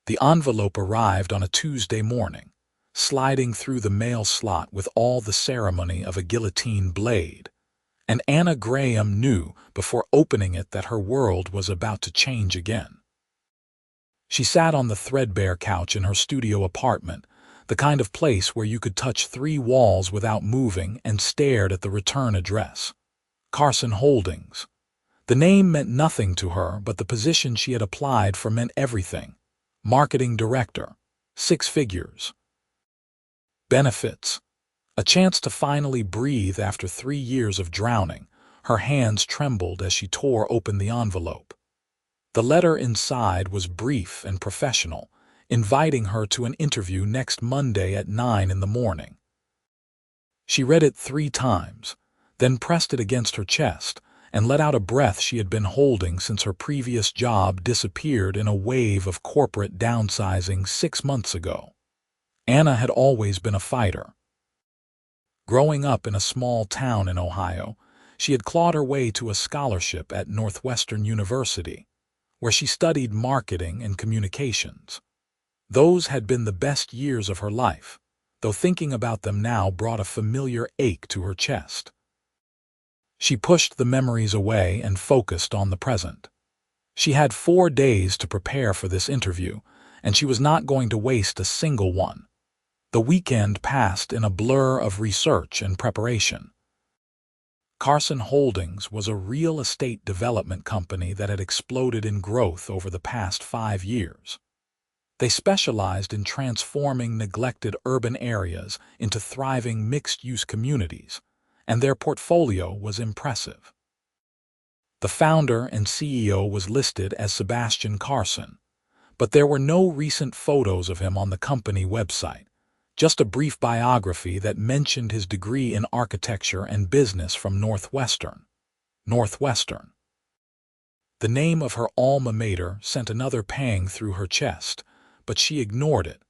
The envelope arrived on a Tuesday morning, sliding through the mail slot with all the ceremony of a guillotine blade. And Anna Graham knew before opening it that her world was about to change again. She sat on the threadbare couch in her studio apartment, the kind of place where you could touch 3 walls without moving, and stared at the return address. Carson Holdings. The name meant nothing to her, but the position she had applied for meant everything. Marketing director. 6 figures. Benefits. A chance to finally breathe after 3 years of drowning. Her hands trembled as she tore open the envelope. The letter inside was brief and professional, inviting her to an interview next Monday at 9 in the morning. She read it 3 times, then pressed it against her chest, and let out a breath she had been holding since her previous job disappeared in a wave of corporate downsizing 6 months ago. Anna had always been a fighter. Growing up in a small town in Ohio, she had clawed her way to a scholarship at Northwestern University, where she studied marketing and communications. Those had been the best years of her life, though thinking about them now brought a familiar ache to her chest. She pushed the memories away and focused on the present. She had 4 days to prepare for this interview, and she was not going to waste a single one. The weekend passed in a blur of research and preparation. Carson Holdings was a real estate development company that had exploded in growth over the past 5 years. They specialized in transforming neglected urban areas into thriving mixed-use communities, and their portfolio was impressive. The founder and CEO was listed as Sebastian Carson, but there were no recent photos of him on the company website, just a brief biography that mentioned his degree in architecture and business from Northwestern. The name of her alma mater sent another pang through her chest, but she ignored it.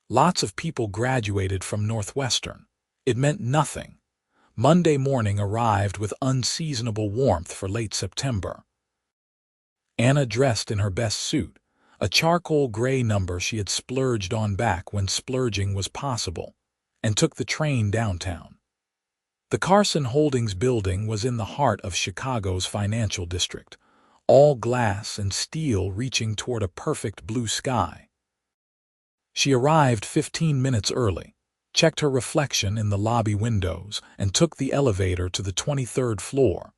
Lots of people graduated from Northwestern. It meant nothing. Monday morning arrived with unseasonable warmth for late September. Anna dressed in her best suit, a charcoal gray number she had splurged on back when splurging was possible, and took the train downtown. The Carson Holdings building was in the heart of Chicago's financial district, all glass and steel reaching toward a perfect blue sky. She arrived 15 minutes early, checked her reflection in the lobby windows, and took the elevator to the 23rd floor.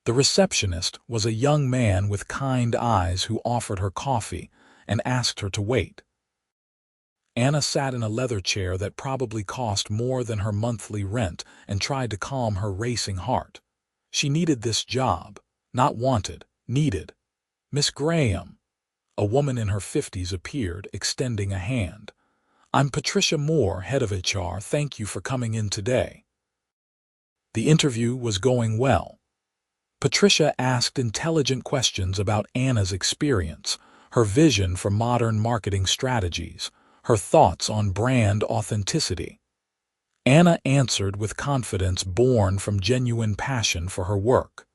The receptionist was a young man with kind eyes who offered her coffee and asked her to wait. Anna sat in a leather chair that probably cost more than her monthly rent and tried to calm her racing heart. She needed this job. Not wanted, needed. "Miss Graham." A woman in her 50s appeared, extending a hand. "I'm Patricia Moore, head of HR. Thank you for coming in today." The interview was going well. Patricia asked intelligent questions about Anna's experience, her vision for modern marketing strategies, her thoughts on brand authenticity. Anna answered with confidence born from genuine passion for her work.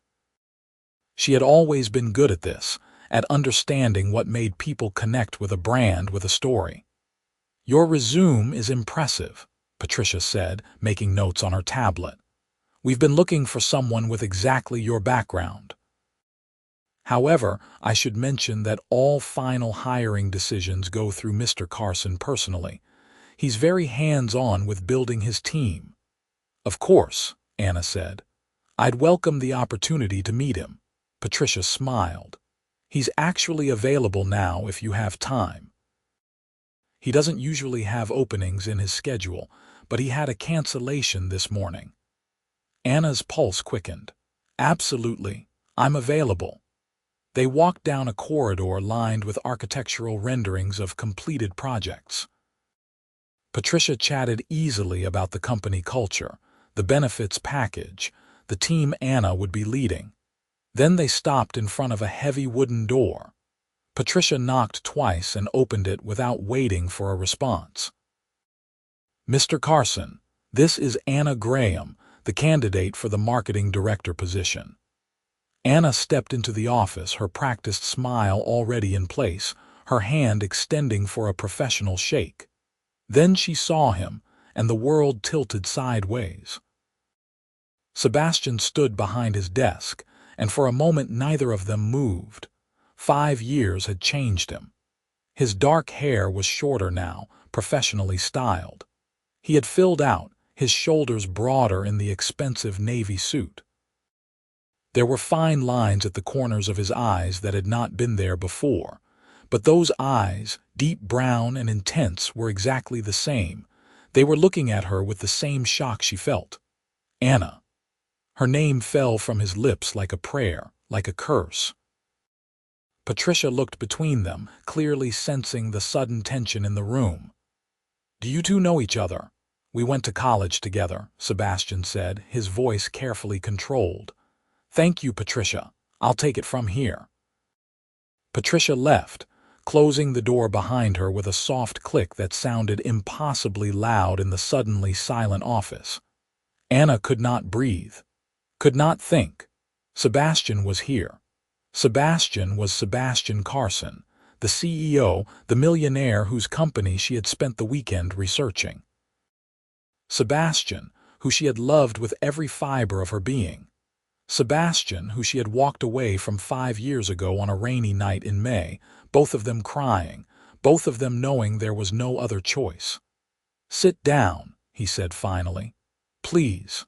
She had always been good at this, at understanding what made people connect with a brand with a story. "Your resume is impressive," Patricia said, making notes on her tablet. "We've been looking for someone with exactly your background. However, I should mention that all final hiring decisions go through Mr. Carson personally. He's very hands-on with building his team." "Of course," Anna said. "I'd welcome the opportunity to meet him." Patricia smiled. "He's actually available now if you have time. He doesn't usually have openings in his schedule, but he had a cancellation this morning." Anna's pulse quickened. "Absolutely, I'm available." They walked down a corridor lined with architectural renderings of completed projects. Patricia chatted easily about the company culture, the benefits package, the team Anna would be leading. Then they stopped in front of a heavy wooden door. Patricia knocked twice and opened it without waiting for a response. "Mr. Carson, this is Anna Graham, the candidate for the marketing director position." Anna stepped into the office, her practiced smile already in place, her hand extending for a professional shake. Then she saw him, and the world tilted sideways. Sebastian stood behind his desk, and for a moment neither of them moved. 5 years had changed him. His dark hair was shorter now, professionally styled. He had filled out, his shoulders broader in the expensive navy suit. There were fine lines at the corners of his eyes that had not been there before, but those eyes, deep brown and intense, were exactly the same. They were looking at her with the same shock she felt. Anna. Her name fell from his lips like a prayer, like a curse. Patricia looked between them, clearly sensing the sudden tension in the room. "Do you two know each other?" "We went to college together," Sebastian said, his voice carefully controlled. "Thank you, Patricia. I'll take it from here." Patricia left, closing the door behind her with a soft click that sounded impossibly loud in the suddenly silent office. Anna could not breathe, could not think. Sebastian was here. Sebastian was Sebastian Carson, the CEO, the millionaire whose company she had spent the weekend researching. Sebastian, who she had loved with every fiber of her being. Sebastian, who she had walked away from 5 years ago on a rainy night in May, both of them crying, both of them knowing there was no other choice. "Sit down," he said finally. "Please."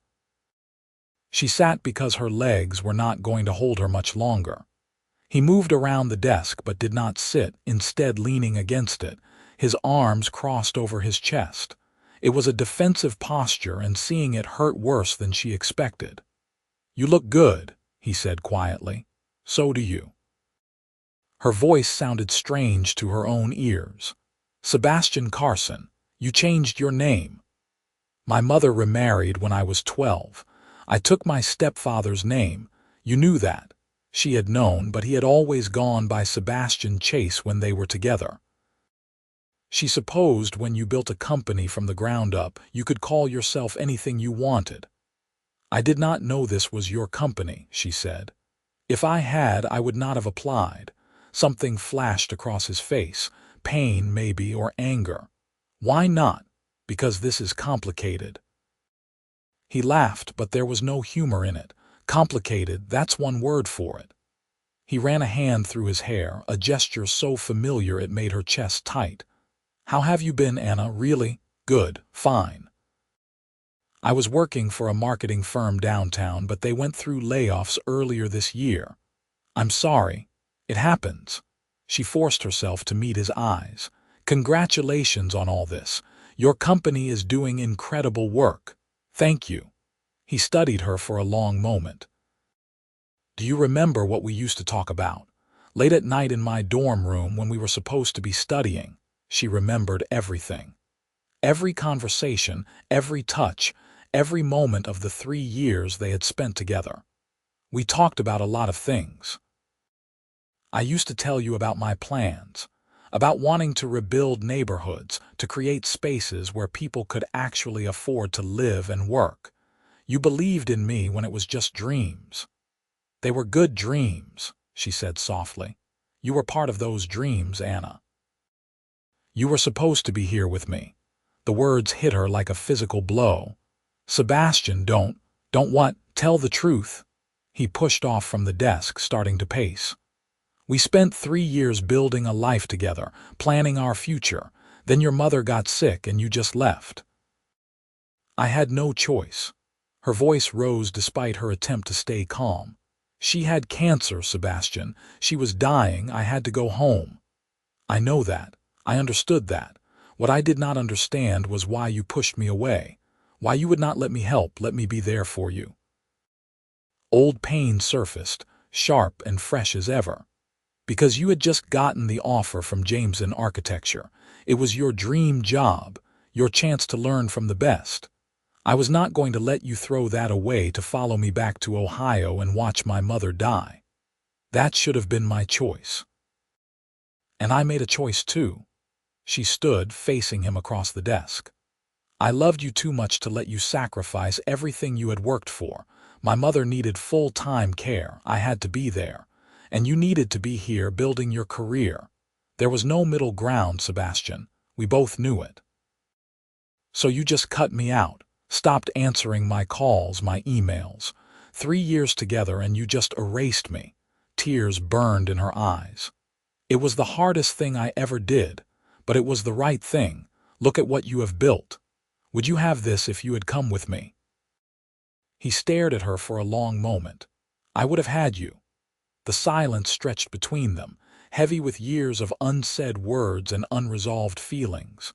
She sat because her legs were not going to hold her much longer. He moved around the desk but did not sit, instead leaning against it, his arms crossed over his chest. It was a defensive posture, and seeing it hurt worse than she expected. "You look good," he said quietly. "So do you." Her voice sounded strange to her own ears. "Sebastian Carson, you changed your name." "My mother remarried when I was 12. I took my stepfather's name. You knew that." She had known, but he had always gone by Sebastian Chase when they were together. "She supposed when you built a company from the ground up, you could call yourself anything you wanted." "I did not know this was your company," she said. "If I had, I would not have applied." Something flashed across his face, pain maybe, or anger. "Why not?" "Because this is complicated." He laughed, but there was no humor in it. "Complicated, that's one word for it." He ran a hand through his hair, a gesture so familiar it made her chest tight. "How have you been, Anna? Really? Good, fine." "I was working for a marketing firm downtown, but they went through layoffs earlier this year." "I'm sorry. It happens." She forced herself to meet his eyes. "Congratulations on all this. Your company is doing incredible work." "Thank you." He studied her for a long moment. "Do you remember what we used to talk about? Late at night in my dorm room when we were supposed to be studying." She remembered everything. Every conversation, every touch, every moment of the 3 years they had spent together. "We talked about a lot of things. I used to tell you about my plans, about wanting to rebuild neighborhoods, to create spaces where people could actually afford to live and work. You believed in me when it was just dreams." "They were good dreams," she said softly. "You were part of those dreams, Anna. You were supposed to be here with me." The words hit her like a physical blow. "Sebastian, don't what? Tell the truth." He pushed off from the desk, starting to pace. "We spent 3 years building a life together, planning our future. Then your mother got sick and you just left." "I had no choice." Her voice rose despite her attempt to stay calm. "She had cancer, Sebastian. She was dying. I had to go home." "I know that. I understood that. What I did not understand was why you pushed me away, why you would not let me help, let me be there for you." Old pain surfaced, sharp and fresh as ever. "Because you had just gotten the offer from Jameson Architecture. It was your dream job, your chance to learn from the best. I was not going to let you throw that away to follow me back to Ohio and watch my mother die. That should have been my choice. And I made a choice too." She stood, facing him across the desk. "I loved you too much to let you sacrifice everything you had worked for. My mother needed full-time care. I had to be there. And you needed to be here building your career. There was no middle ground, Sebastian. We both knew it. So you just cut me out, stopped answering my calls, my emails. 3 years together and you just erased me. Tears burned in her eyes. It was the hardest thing I ever did, but it was the right thing. Look at what you have built. Would you have this if you had come with me? He stared at her for a long moment. I would have had you. The silence stretched between them, heavy with years of unsaid words and unresolved feelings.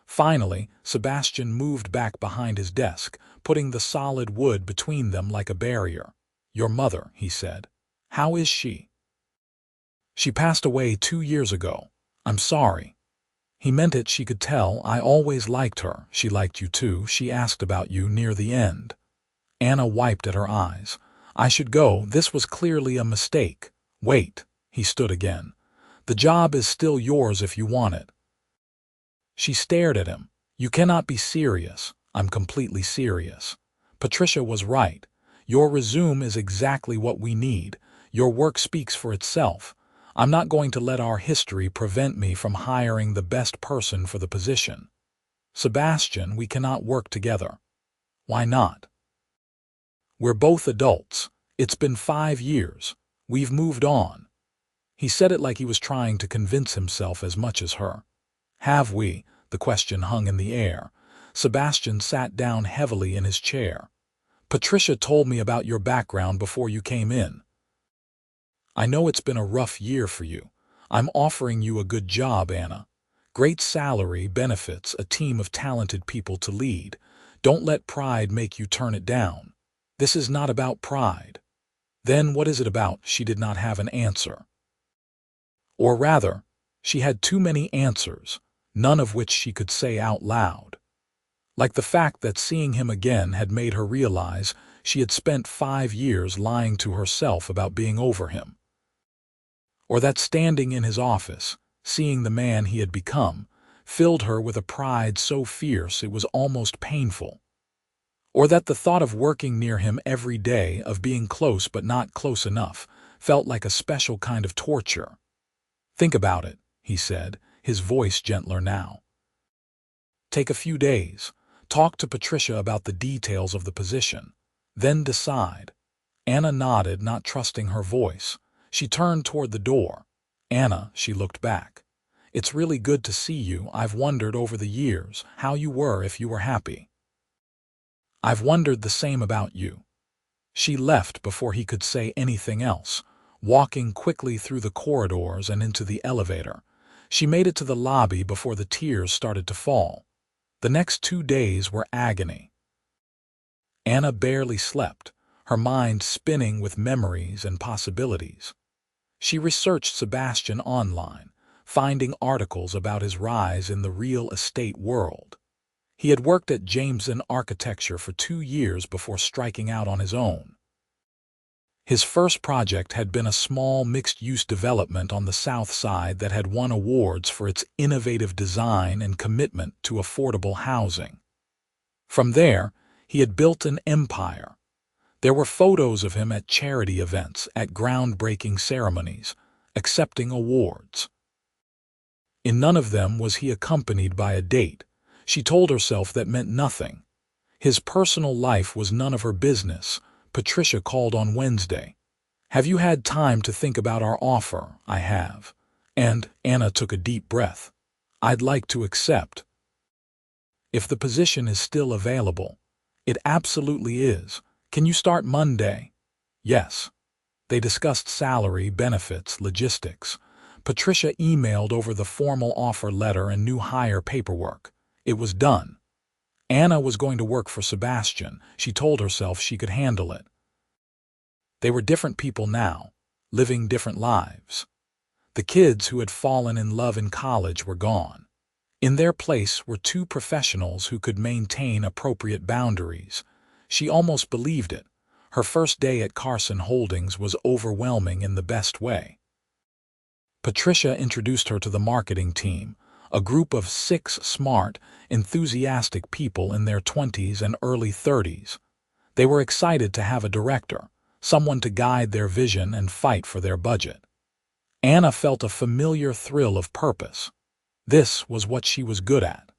Finally, Sebastian moved back behind his desk, putting the solid wood between them like a barrier. Your mother, he said. How is she? She passed away 2 years ago. I'm sorry. He meant it, she could tell. I always liked her. She liked you too. She asked about you near the end. Anna wiped at her eyes. I should go. This was clearly a mistake. Wait. He stood again. The job is still yours if you want it. She stared at him. You cannot be serious. I'm completely serious. Patricia was right. Your resume is exactly what we need. Your work speaks for itself. I'm not going to let our history prevent me from hiring the best person for the position. Sebastian, we cannot work together. Why not? We're both adults. It's been 5 years. We've moved on. He said it like he was trying to convince himself as much as her. Have we? The question hung in the air. Sebastian sat down heavily in his chair. Patricia told me about your background before you came in. I know it's been a rough year for you. I'm offering you a good job, Anna. Great salary, benefits, a team of talented people to lead. Don't let pride make you turn it down. This is not about pride. Then what is it about? She did not have an answer. Or rather, she had too many answers, none of which she could say out loud. Like the fact that seeing him again had made her realize she had spent 5 years lying to herself about being over him. Or that standing in his office, seeing the man he had become, filled her with a pride so fierce it was almost painful. Or that the thought of working near him every day, of being close but not close enough, felt like a special kind of torture. Think about it, he said, his voice gentler now. Take a few days. Talk to Patricia about the details of the position. Then decide. Anna nodded, not trusting her voice. She turned toward the door. Anna, she looked back. It's really good to see you. I've wondered over the years how you were, if you were happy. I've wondered the same about you. She left before he could say anything else, walking quickly through the corridors and into the elevator. She made it to the lobby before the tears started to fall. The next 2 days were agony. Anna barely slept, her mind spinning with memories and possibilities. She researched Sebastian online, finding articles about his rise in the real estate world. He had worked at Jameson Architecture for 2 years before striking out on his own. His first project had been a small mixed-use development on the South Side that had won awards for its innovative design and commitment to affordable housing. From there, he had built an empire. There were photos of him at charity events, at groundbreaking ceremonies, accepting awards. In none of them was he accompanied by a date. She told herself that meant nothing. His personal life was none of her business. Patricia called on Wednesday. Have you had time to think about our offer? I have. And Anna took a deep breath. I'd like to accept. If the position is still available. It absolutely is. Can you start Monday? Yes. They discussed salary, benefits, logistics. Patricia emailed over the formal offer letter and new hire paperwork. It was done. Anna was going to work for Sebastian. She told herself she could handle it. They were different people now, living different lives. The kids who had fallen in love in college were gone. In their place were 2 professionals who could maintain appropriate boundaries. She almost believed it. Her first day at Carson Holdings was overwhelming in the best way. Patricia introduced her to the marketing team, a group of 6 smart, enthusiastic people in their 20s and early 30s. They were excited to have a director, someone to guide their vision and fight for their budget. Anna felt a familiar thrill of purpose. This was what she was good at.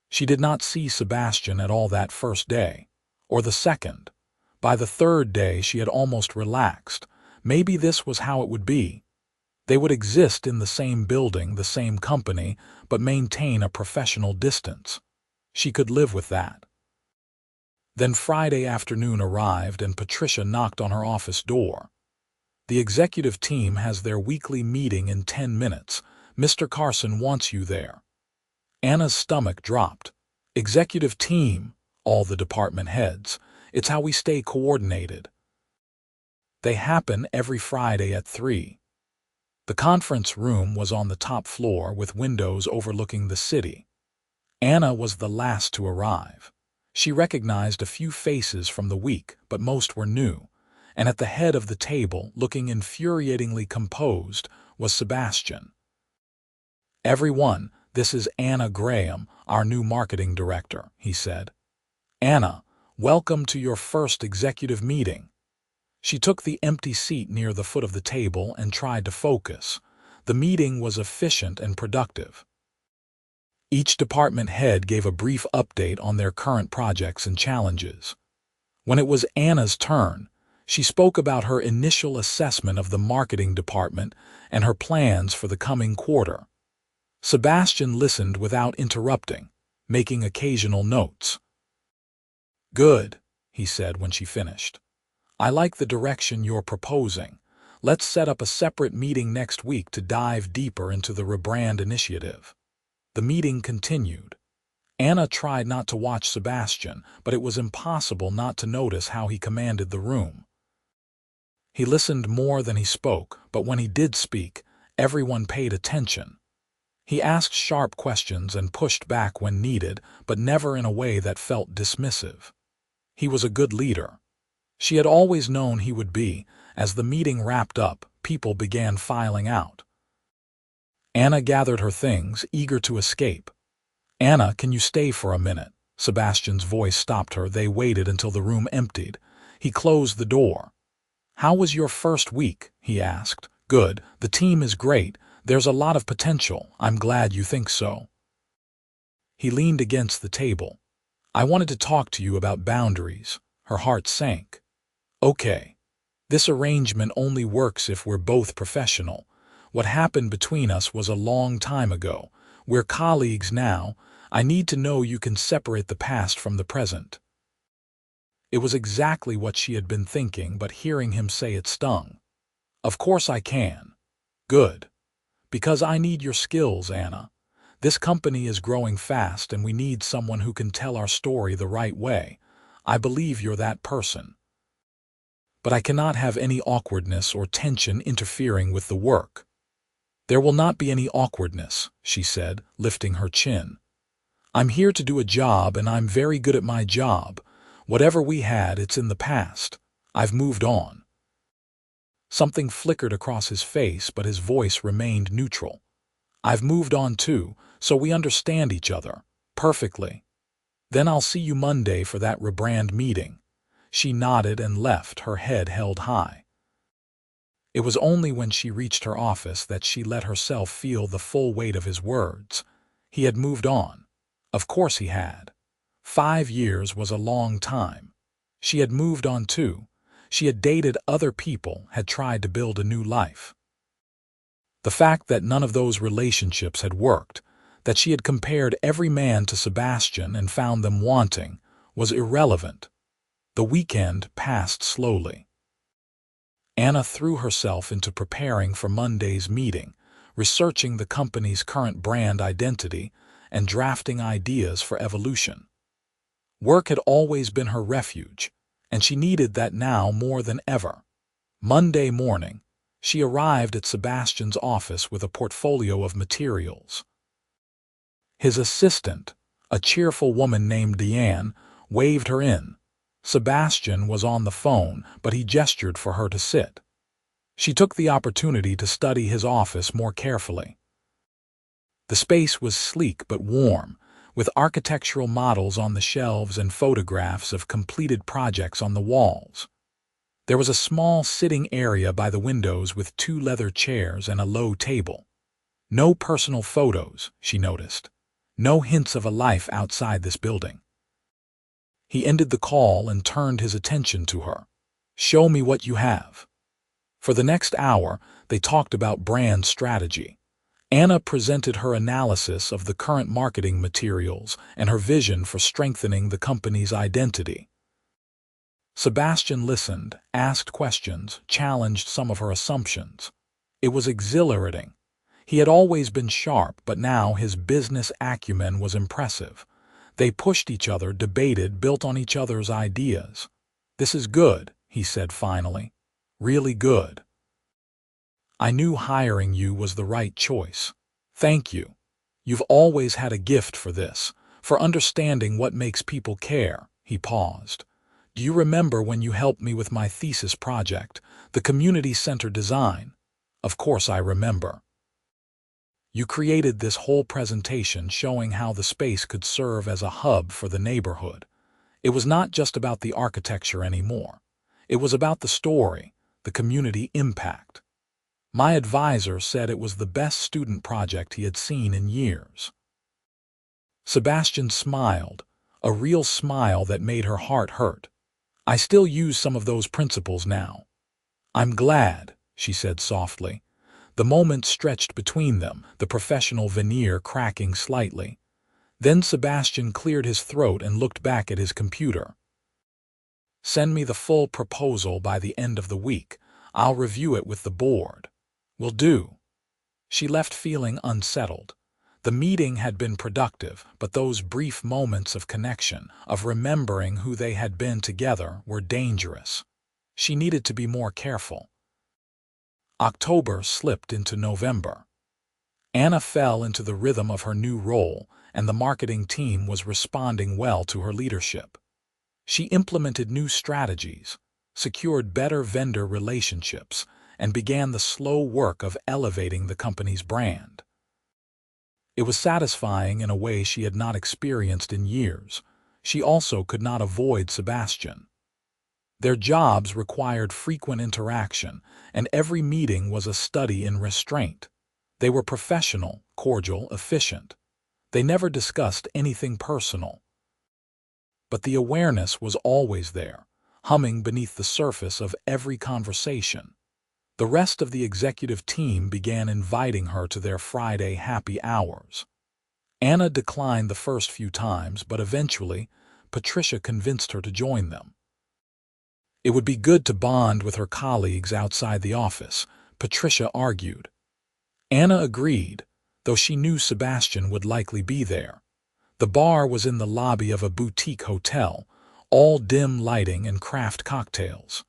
She did not see Sebastian at all that first day, or the second. By the third day she had almost relaxed. Maybe this was how it would be. They would exist in the same building, the same company, but maintain a professional distance. She could live with that. Then Friday afternoon arrived and Patricia knocked on her office door. The executive team has their weekly meeting in 10 minutes. Mr. Carson wants you there. Anna's stomach dropped. Executive team, all the department heads. It's how we stay coordinated. They happen every Friday at 3. The conference room was on the top floor with windows overlooking the city. Anna was the last to arrive. She recognized a few faces from the week, but most were new. And at the head of the table, looking infuriatingly composed, was Sebastian. "Everyone, this is Anna Graham, our new marketing director," he said. "Anna, welcome to your first executive meeting." She took the empty seat near the foot of the table and tried to focus. The meeting was efficient and productive. Each department head gave a brief update on their current projects and challenges. When it was Anna's turn, she spoke about her initial assessment of the marketing department and her plans for the coming quarter. Sebastian listened without interrupting, making occasional notes. "Good," he said when she finished. "I like the direction you're proposing. Let's set up a separate meeting next week to dive deeper into the rebrand initiative." The meeting continued. Anna tried not to watch Sebastian, but it was impossible not to notice how he commanded the room. He listened more than he spoke, but when he did speak, everyone paid attention. He asked sharp questions and pushed back when needed, but never in a way that felt dismissive. He was a good leader. She had always known he would be. As the meeting wrapped up, people began filing out. Anna gathered her things, eager to escape. "Anna, can you stay for a minute?" Sebastian's voice stopped her. They waited until the room emptied. He closed the door. "How was your first week?" he asked. "Good. The team is great. There's a lot of potential. I'm glad you think so." He leaned against the table. "I wanted to talk to you about boundaries." Her heart sank. "Okay. This arrangement only works if we're both professional. What happened between us was a long time ago. We're colleagues now. I need to know you can separate the past from the present." It was exactly what she had been thinking, but hearing him say it stung. "Of course I can." "Good. Because I need your skills, Anna. This company is growing fast and we need someone who can tell our story the right way. I believe you're that person. But I cannot have any awkwardness or tension interfering with the work." "There will not be any awkwardness," she said, lifting her chin. "I'm here to do a job and I'm very good at my job. Whatever we had, it's in the past. I've moved on." Something flickered across his face, but his voice remained neutral. "I've moved on too, so we understand each other perfectly. Then I'll see you Monday for that rebrand meeting." She nodded and left, her head held high. It was only when she reached her office that she let herself feel the full weight of his words. He had moved on. Of course he had. 5 years was a long time. She had moved on too. She had dated other people, had tried to build a new life. The fact that none of those relationships had worked, that she had compared every man to Sebastian and found them wanting, was irrelevant. The weekend passed slowly. Anna threw herself into preparing for Monday's meeting, researching the company's current brand identity and drafting ideas for evolution. Work had always been her refuge, and she needed that now more than ever. Monday morning, she arrived at Sebastian's office with a portfolio of materials. His assistant, a cheerful woman named Deanne, waved her in. Sebastian was on the phone, but he gestured for her to sit. She took the opportunity to study his office more carefully. The space was sleek but warm, with architectural models on the shelves and photographs of completed projects on the walls. There was a small sitting area by the windows with 2 leather chairs and a low table. No personal photos, she noticed. No hints of a life outside this building. He ended the call and turned his attention to her. "Show me what you have." For the next hour, they talked about brand strategy. Anna presented her analysis of the current marketing materials and her vision for strengthening the company's identity. Sebastian listened, asked questions, challenged some of her assumptions. It was exhilarating. He had always been sharp, but now his business acumen was impressive. They pushed each other, debated, built on each other's ideas. "This is good," he said finally. "Really good. I knew hiring you was the right choice. Thank you. You've always had a gift for this, for understanding what makes people care." He paused. "Do you remember when you helped me with my thesis project, the community center design?" "Of course I remember. You created this whole presentation showing how the space could serve as a hub for the neighborhood. It was not just about the architecture anymore. It was about the story, the community impact. My advisor said it was the best student project he had seen in years." Sebastian smiled, a real smile that made her heart hurt. "I still use some of those principles now." "I'm glad," she said softly. The moment stretched between them, the professional veneer cracking slightly. Then Sebastian cleared his throat and looked back at his computer. "Send me the full proposal by the end of the week. I'll review it with the board." "Will do." She left feeling unsettled. The meeting had been productive, but those brief moments of connection, of remembering who they had been together, were dangerous. She needed to be more careful. October slipped into November. Anna fell into the rhythm of her new role, and the marketing team was responding well to her leadership. She implemented new strategies, secured better vendor relationships, and began the slow work of elevating the company's brand. It was satisfying in a way she had not experienced in years. She also could not avoid Sebastian. Their jobs required frequent interaction, and every meeting was a study in restraint. They were professional, cordial, efficient. They never discussed anything personal. But the awareness was always there, humming beneath the surface of every conversation. The rest of the executive team began inviting her to their Friday happy hours. Anna declined the first few times, but eventually, Patricia convinced her to join them. It would be good to bond with her colleagues outside the office, Patricia argued. Anna agreed, though she knew Sebastian would likely be there. The bar was in the lobby of a boutique hotel, all dim lighting and craft cocktails.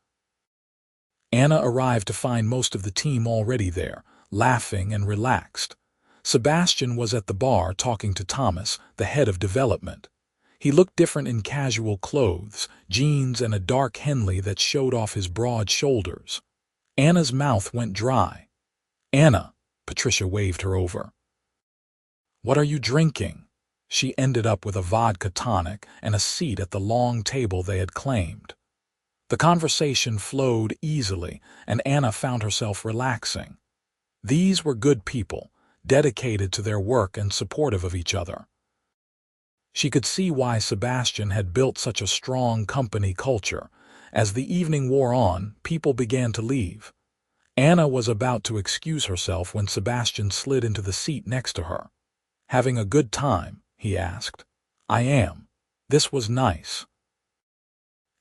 Anna arrived to find most of the team already there, laughing and relaxed. Sebastian was at the bar talking to Thomas, the head of development. He looked different in casual clothes, jeans and a dark Henley that showed off his broad shoulders. Anna's mouth went dry. "Anna," Patricia waved her over. "What are you drinking?" She ended up with a vodka tonic and a seat at the long table they had claimed. The conversation flowed easily, and Anna found herself relaxing. These were good people, dedicated to their work and supportive of each other. She could see why Sebastian had built such a strong company culture. As the evening wore on, people began to leave. Anna was about to excuse herself when Sebastian slid into the seat next to her. "Having a good time?" he asked. "I am. This was nice.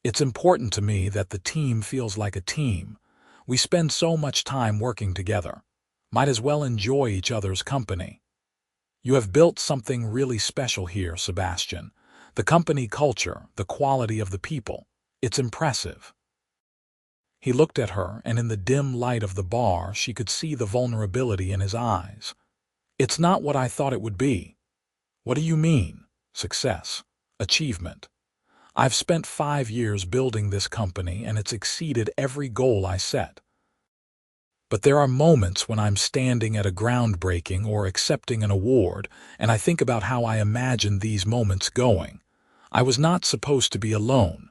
It's important to me that the team feels like a team. We spend so much time working together. Might as well enjoy each other's company." "You have built something really special here, Sebastian. The company culture, the quality of the people. It's impressive." He looked at her, and in the dim light of the bar, she could see the vulnerability in his eyes. "It's not what I thought it would be." "What do you mean?" "Success. Achievement. I've spent 5 years building this company, and it's exceeded every goal I set. But there are moments when I'm standing at a groundbreaking or accepting an award, and I think about how I imagined these moments going. I was not supposed to be alone."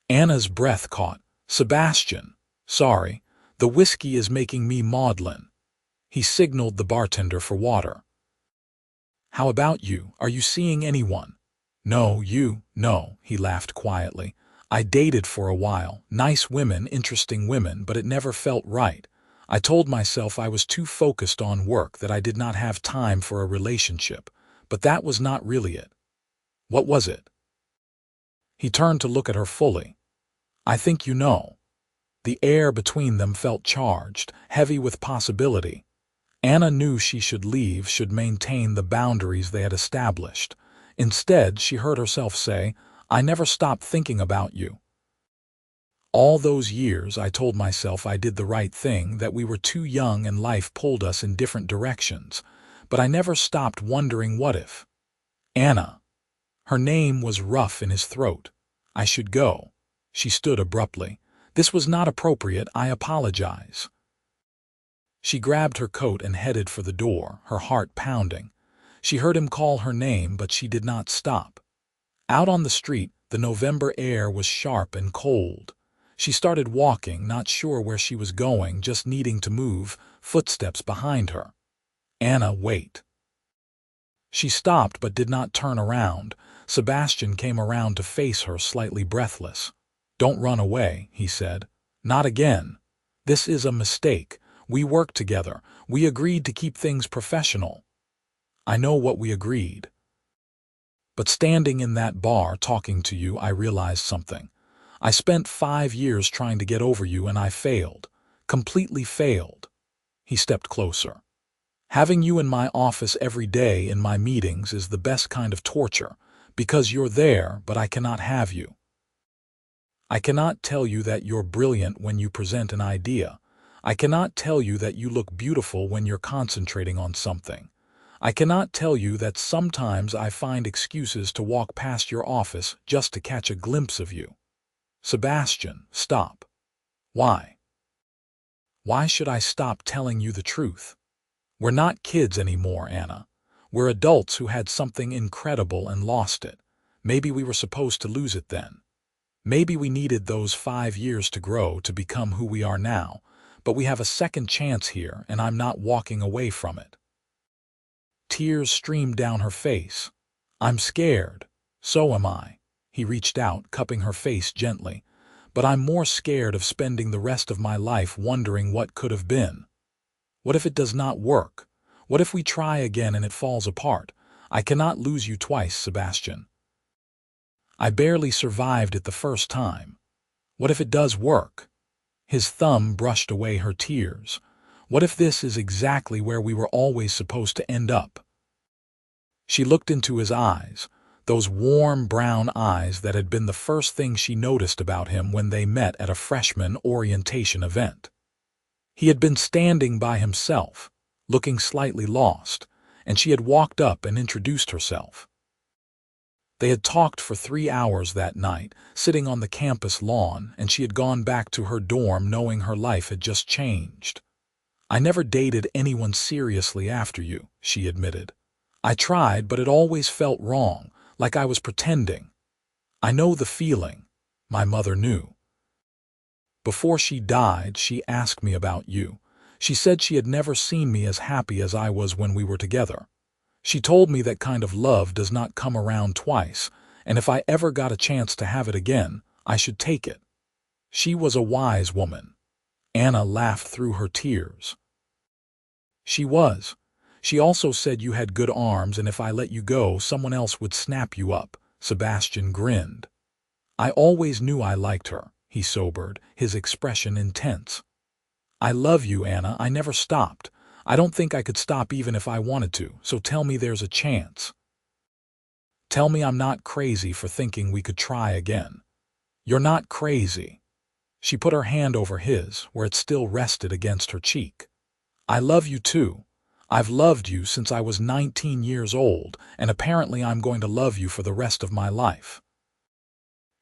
Anna's breath caught, Sebastian, sorry, the whiskey is making me maudlin. He signaled the bartender for water. How about you? Are you seeing anyone? No, he laughed quietly. I dated for a while, nice women, interesting women, but it never felt right. I told myself I was too focused on work, that I did not have time for a relationship, but that was not really it. What was it? He turned to look at her fully. I think you know. The air between them felt charged, heavy with possibility. Anna knew she should leave, should maintain the boundaries they had established. Instead, she heard herself say, I never stopped thinking about you. All those years I told myself I did the right thing, that we were too young and life pulled us in different directions. But I never stopped wondering what if. Anna. Her name was rough in his throat. I should go. She stood abruptly. This was not appropriate. I apologize. She grabbed her coat and headed for the door, her heart pounding. She heard him call her name, but she did not stop. Out on the street, the November air was sharp and cold. She started walking, not sure where she was going, just needing to move, footsteps behind her. Anna, wait. She stopped but did not turn around. Sebastian came around to face her, slightly breathless. Don't run away, he said. Not again. This is a mistake. We worked together. We agreed to keep things professional. I know what we agreed. But standing in that bar talking to you, I realized something. I spent 5 years trying to get over you and I failed. Completely failed. He stepped closer. Having you in my office every day in my meetings is the best kind of torture, because you're there, but I cannot have you. I cannot tell you that you're brilliant when you present an idea. I cannot tell you that you look beautiful when you're concentrating on something. I cannot tell you that sometimes I find excuses to walk past your office just to catch a glimpse of you. Sebastian, stop. Why? Why should I stop telling you the truth? We're not kids anymore, Anna. We're adults who had something incredible and lost it. Maybe we were supposed to lose it then. Maybe we needed those 5 years to grow to become who we are now, but we have a second chance here and I'm not walking away from it. Tears streamed down her face. I'm scared. So am I. He reached out, cupping her face gently. But I'm more scared of spending the rest of my life wondering what could have been. What if it does not work? What if we try again and it falls apart? I cannot lose you twice, Sebastian. I barely survived it the first time. What if it does work? His thumb brushed away her tears. What if this is exactly where we were always supposed to end up? She looked into his eyes, those warm brown eyes that had been the first thing she noticed about him when they met at a freshman orientation event. He had been standing by himself, looking slightly lost, and she had walked up and introduced herself. They had talked for 3 hours that night, sitting on the campus lawn, and she had gone back to her dorm knowing her life had just changed. I never dated anyone seriously after you, she admitted. I tried, but it always felt wrong, like I was pretending. I know the feeling. My mother knew. Before she died, she asked me about you. She said she had never seen me as happy as I was when we were together. She told me that kind of love does not come around twice, and if I ever got a chance to have it again, I should take it. She was a wise woman. Anna laughed through her tears. She was. She also said you had good arms, and if I let you go, someone else would snap you up. Sebastian grinned. I always knew I liked her. He sobered, his expression intense. I love you, Anna. I never stopped. I don't think I could stop even if I wanted to, so tell me there's a chance. Tell me I'm not crazy for thinking we could try again. You're not crazy. She put her hand over his, where it still rested against her cheek. I love you too. I've loved you since I was 19 years old, and apparently I'm going to love you for the rest of my life.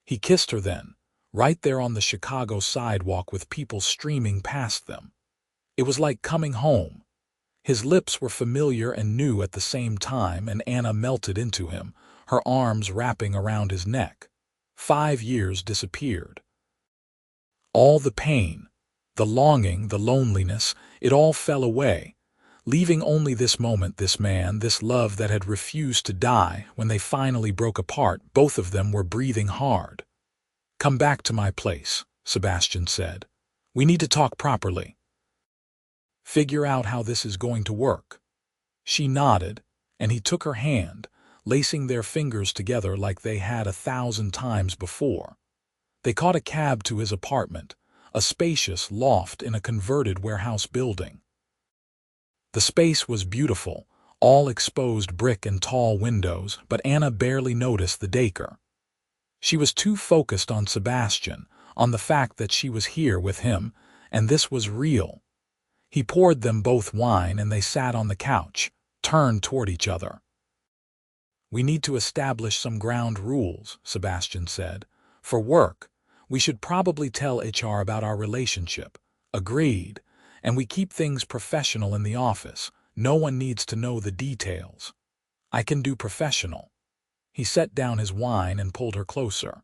He kissed her then, right there on the Chicago sidewalk with people streaming past them. It was like coming home. His lips were familiar and new at the same time, and Anna melted into him, her arms wrapping around his neck. 5 years disappeared. All the pain, the longing, the loneliness, it all fell away, leaving only this moment, this man, this love that had refused to die. When they finally broke apart, both of them were breathing hard. "Come back to my place," Sebastian said. "We need to talk properly. Figure out how this is going to work." She nodded, and he took her hand, lacing their fingers together like they had 1,000 times before. They caught a cab to his apartment, a spacious loft in a converted warehouse building. The space was beautiful, all exposed brick and tall windows, but Anna barely noticed the decor. She was too focused on Sebastian, on the fact that she was here with him, and this was real. He poured them both wine and they sat on the couch, turned toward each other. "We need to establish some ground rules," Sebastian said. "For work, we should probably tell HR about our relationship." "Agreed. And we keep things professional in the office. No one needs to know the details." "I can do professional." He set down his wine and pulled her closer.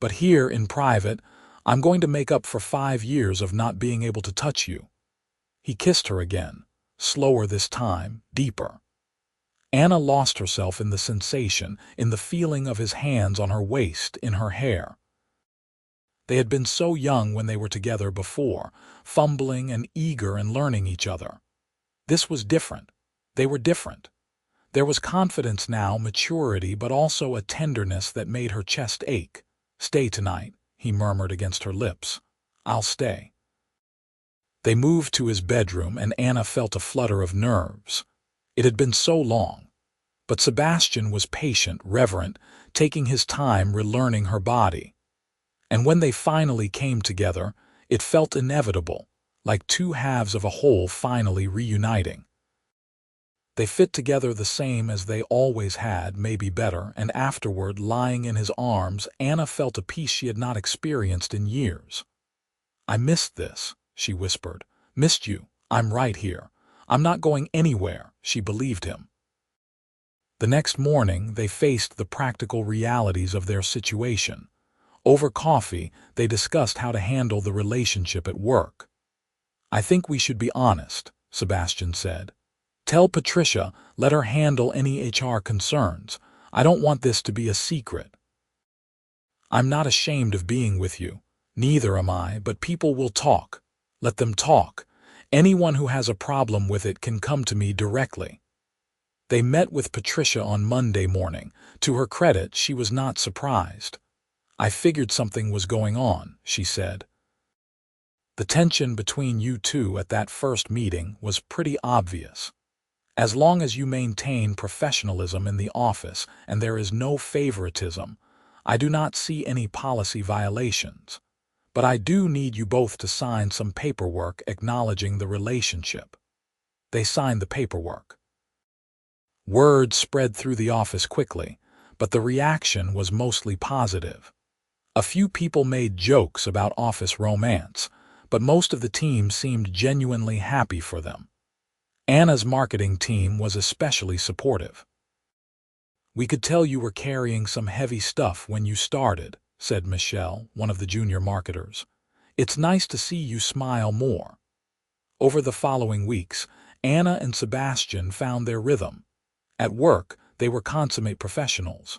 "But here, in private, I'm going to make up for 5 years of not being able to touch you." He kissed her again, slower this time, deeper. Anna lost herself in the sensation, in the feeling of his hands on her waist, in her hair. They had been so young when they were together before, fumbling and eager and learning each other. This was different. They were different. There was confidence now, maturity, but also a tenderness that made her chest ache. "Stay tonight," he murmured against her lips. "I'll stay." They moved to his bedroom, and Anna felt a flutter of nerves. It had been so long. But Sebastian was patient, reverent, taking his time relearning her body. And when they finally came together, it felt inevitable, like two halves of a whole finally reuniting. They fit together the same as they always had, maybe better, and afterward, lying in his arms, Anna felt a peace she had not experienced in years. "I missed this," she whispered. "Missed you. I'm right here. I'm not going anywhere," she believed him. The next morning, they faced the practical realities of their situation. Over coffee, they discussed how to handle the relationship at work. "I think we should be honest," Sebastian said. "Tell Patricia, let her handle any HR concerns. I don't want this to be a secret. I'm not ashamed of being with you. Neither am I, but people will talk. Let them talk. Anyone who has a problem with it can come to me directly." They met with Patricia on Monday morning. To her credit, she was not surprised. "I figured something was going on," she said. "The tension between you two at that first meeting was pretty obvious. As long as you maintain professionalism in the office and there is no favoritism, I do not see any policy violations. But I do need you both to sign some paperwork acknowledging the relationship." They signed the paperwork. Word spread through the office quickly, but the reaction was mostly positive. A few people made jokes about office romance, but most of the team seemed genuinely happy for them. Anna's marketing team was especially supportive. "We could tell you were carrying some heavy stuff when you started," said Michelle, one of the junior marketers. "It's nice to see you smile more." Over the following weeks, Anna and Sebastian found their rhythm. At work, they were consummate professionals.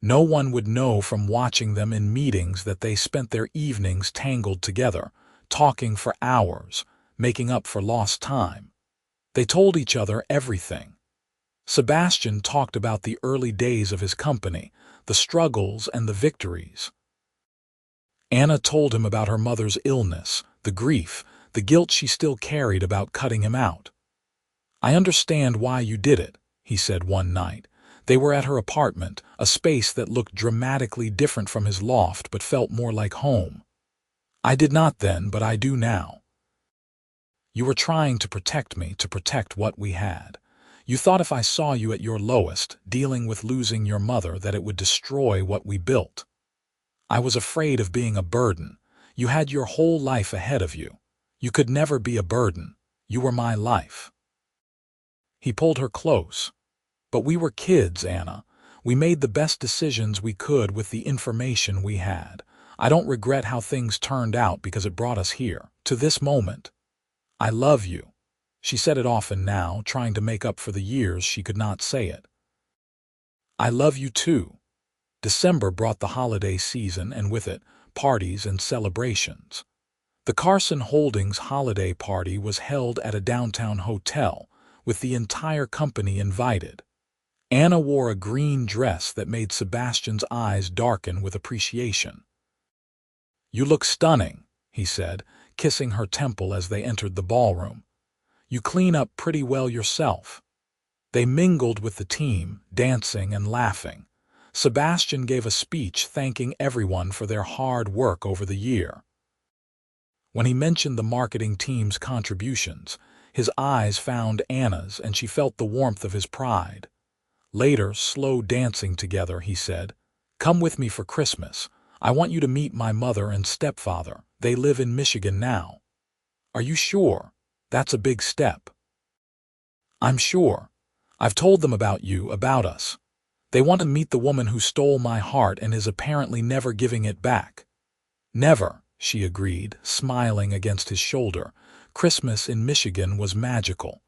No one would know from watching them in meetings that they spent their evenings tangled together, talking for hours, making up for lost time. They told each other everything. Sebastian talked about the early days of his company, the struggles and the victories. Anna told him about her mother's illness, the grief, the guilt she still carried about cutting him out. "I understand why you did it," he said one night. They were at her apartment, a space that looked dramatically different from his loft but felt more like home. "I did not then, but I do now. You were trying to protect me, to protect what we had. You thought if I saw you at your lowest, dealing with losing your mother, that it would destroy what we built. I was afraid of being a burden. You had your whole life ahead of you. You could never be a burden. You were my life." He pulled her close. "But we were kids, Anna. We made the best decisions we could with the information we had. I don't regret how things turned out because it brought us here, to this moment. I love you. She said it often now, trying to make up for the years she could not say it. I love you too. December brought the holiday season and with it, parties and celebrations. The Carson Holdings holiday party was held at a downtown hotel, with the entire company invited. Anna wore a green dress that made Sebastian's eyes darken with appreciation. You look stunning, he said, kissing her temple as they entered the ballroom. You clean up pretty well yourself. They mingled with the team, dancing and laughing. Sebastian gave a speech thanking everyone for their hard work over the year. When he mentioned the marketing team's contributions, his eyes found Anna's and she felt the warmth of his pride. Later, slow dancing together, he said, "Come with me for Christmas. I want you to meet my mother and stepfather. They live in Michigan now." "Are you sure? That's a big step." "I'm sure. I've told them about you, about us. They want to meet the woman who stole my heart and is apparently never giving it back." "Never," she agreed, smiling against his shoulder. Christmas in Michigan was magical.